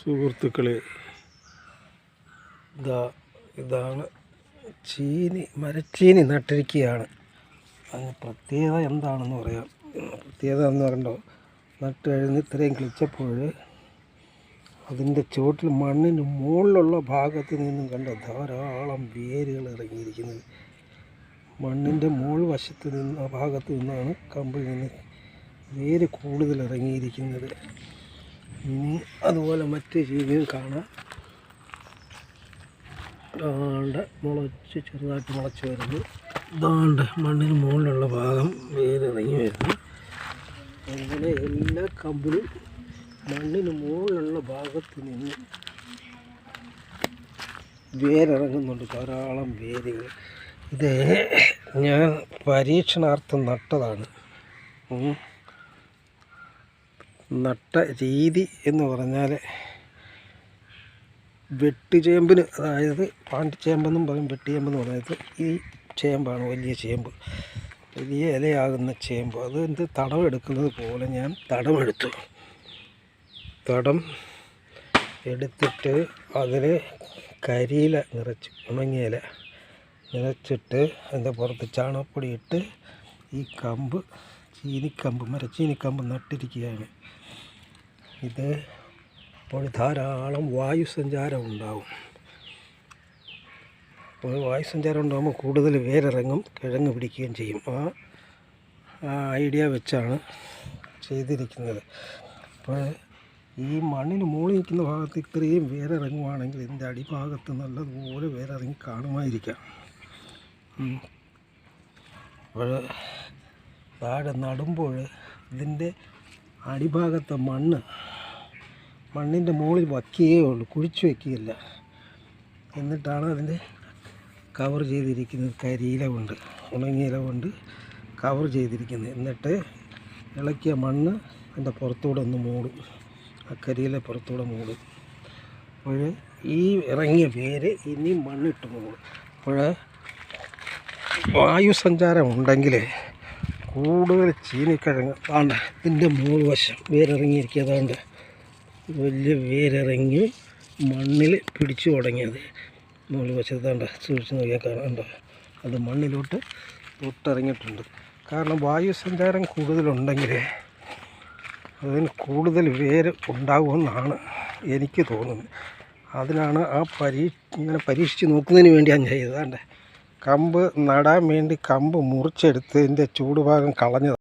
സുഹൃത്തുക്കളെ, ഇതാണ് മരച്ചീനി നട്ടിരിക്കുകയാണ്. അതിന് പ്രത്യേകത എന്താണെന്ന് പറയാം. പ്രത്യേകത എന്ന് പറയുമ്പോൾ നട്ട് കഴിഞ്ഞ് ഇത്രയും കിളിച്ചപ്പോൾ അതിൻ്റെ ചുവട്ടിൽ മണ്ണിന് മുകളിലുള്ള ഭാഗത്ത് നിന്നും കണ്ട ധാരാളം വേരുകൾ ഇറങ്ങിയിരിക്കുന്നത്. മണ്ണിൻ്റെ മുകൾ വശത്ത് നിന്ന് ഭാഗത്ത് നിന്നാണ് കമ്പിൽ നിന്ന് വേര് കൂടുതൽ ഇറങ്ങിയിരിക്കുന്നത്. ഇനി അതുപോലെ മറ്റ് രീതിയിൽ കാണാം. മുളച്ച് ചെറുതായിട്ട് മുളച്ച് വരുന്നു. ഇതാണ്ട് മണ്ണിന് മുകളിലുള്ള ഭാഗം വേരിറങ്ങി വരുന്നു. അങ്ങനെ എല്ലാ കമ്പിലും മണ്ണിന് മുകളിലുള്ള ഭാഗത്ത് നിന്ന് വേരിറങ്ങുന്നുണ്ട്, ധാരാളം വേരുകൾ. ഇത് ഞാൻ പരീക്ഷണാർത്ഥം നട്ടതാണ്. നട്ട രീതി എന്ന് പറഞ്ഞാൽ വെട്ടുചേമ്പിന്, അതായത് പാണ്ടിച്ചേമ്പെന്നും പറയും, വെട്ടുചേമ്പെന്ന് പറയുന്നത് ഈ ചേമ്പാണ്, വലിയ ചേമ്പ്, വലിയ ഇലയാകുന്ന ചേമ്പ്. അത് തടമെടുക്കുന്നത് പോലെ ഞാൻ തടമെടുത്തു. തടം എടുത്തിട്ട് അതിൽ കരിയില നിറച്ച്, ഉണങ്ങിയ ഇല നിറച്ചിട്ട് അതിൻ്റെ പുറത്ത് ചാണകപ്പൊടി ഇട്ട് ഈ കമ്പ്, മരച്ചീനിക്കമ്പ് നട്ടിരിക്കുകയാണ്. ഇത് അപ്പോൾ ധാരാളം വായുസഞ്ചാരം ഉണ്ടാവും. അപ്പോൾ വായുസഞ്ചാരം ഉണ്ടാകുമ്പോൾ കൂടുതൽ വേരിറങ്ങും, കിഴങ്ങ് പിടിക്കുകയും ചെയ്യും. ആ ഐഡിയ വെച്ചാണ് ചെയ്തിരിക്കുന്നത്. അപ്പോൾ ഈ മണ്ണിന് മുകളിൽ നിൽക്കുന്ന ഭാഗത്ത് ഇത്രയും വേരിറങ്ങുവാണെങ്കിൽ ഇതിൻ്റെ അടിഭാഗത്ത് നല്ലതുപോലെ വേരിറങ്ങി കാണുമായിരിക്കാം. അപ്പോൾ താഴെ നടുമ്പോൾ ഇതിൻ്റെ അടിഭാഗത്തെ മണ്ണിൻ്റെ മുകളിൽ വയ്ക്കുകയേ ഉള്ളൂ, കുഴിച്ച് വയ്ക്കുകയില്ല. എന്നിട്ടാണ് അതിൻ്റെ കവർ ചെയ്തിരിക്കുന്നത്. കരിയില കൊണ്ട്, ഉണങ്ങിയ ഇല കൊണ്ട് കവർ ചെയ്തിരിക്കുന്നത്. എന്നിട്ട് ഇളക്കിയ മണ്ണ് അതിൻ്റെ പുറത്തൂടെ ഒന്ന് മൂടും, ആ കരിയില പുറത്തൂടെ മൂടും. അപ്പോൾ ഈ ഇറങ്ങിയ വേര് ഇനി മണ്ണിട്ട് മൂടും. അപ്പോൾ വായുസഞ്ചാരം ഉണ്ടെങ്കിൽ കൂടുതൽ ചീനിക്കിഴങ്ങ് ആണ്ട് ഇതിൻ്റെ മുകൾ വശം വേരിറങ്ങിയിരിക്കുക. അതാണ്ട് വലിയ വേരിറങ്ങി മണ്ണിൽ പിടിച്ചു തുടങ്ങിയത് മുകൾ വശത്താണ്ട് സൂക്ഷിച്ച് നോക്കിയാൽ കാണാണ്ട് അത് മണ്ണിലോട്ട് തൊട്ടിറങ്ങിയിട്ടുണ്ട്. കാരണം വായുസഞ്ചാരം കൂടുതലുണ്ടെങ്കിൽ അതിന് കൂടുതൽ വേര് ഉണ്ടാകുമെന്നാണ് എനിക്ക് തോന്നുന്നത്. അതിനാണ് ഇങ്ങനെ പരീക്ഷിച്ച് നോക്കുന്നതിന് വേണ്ടിയാണ് ഞാൻ ചെയ്തതാണ്ട്. കമ്പ് നടാൻ വേണ്ടി കമ്പ് മുറിച്ചെടുത്ത് ഇതിൻ്റെ ചൂടുഭാഗം കളഞ്ഞതാണ്.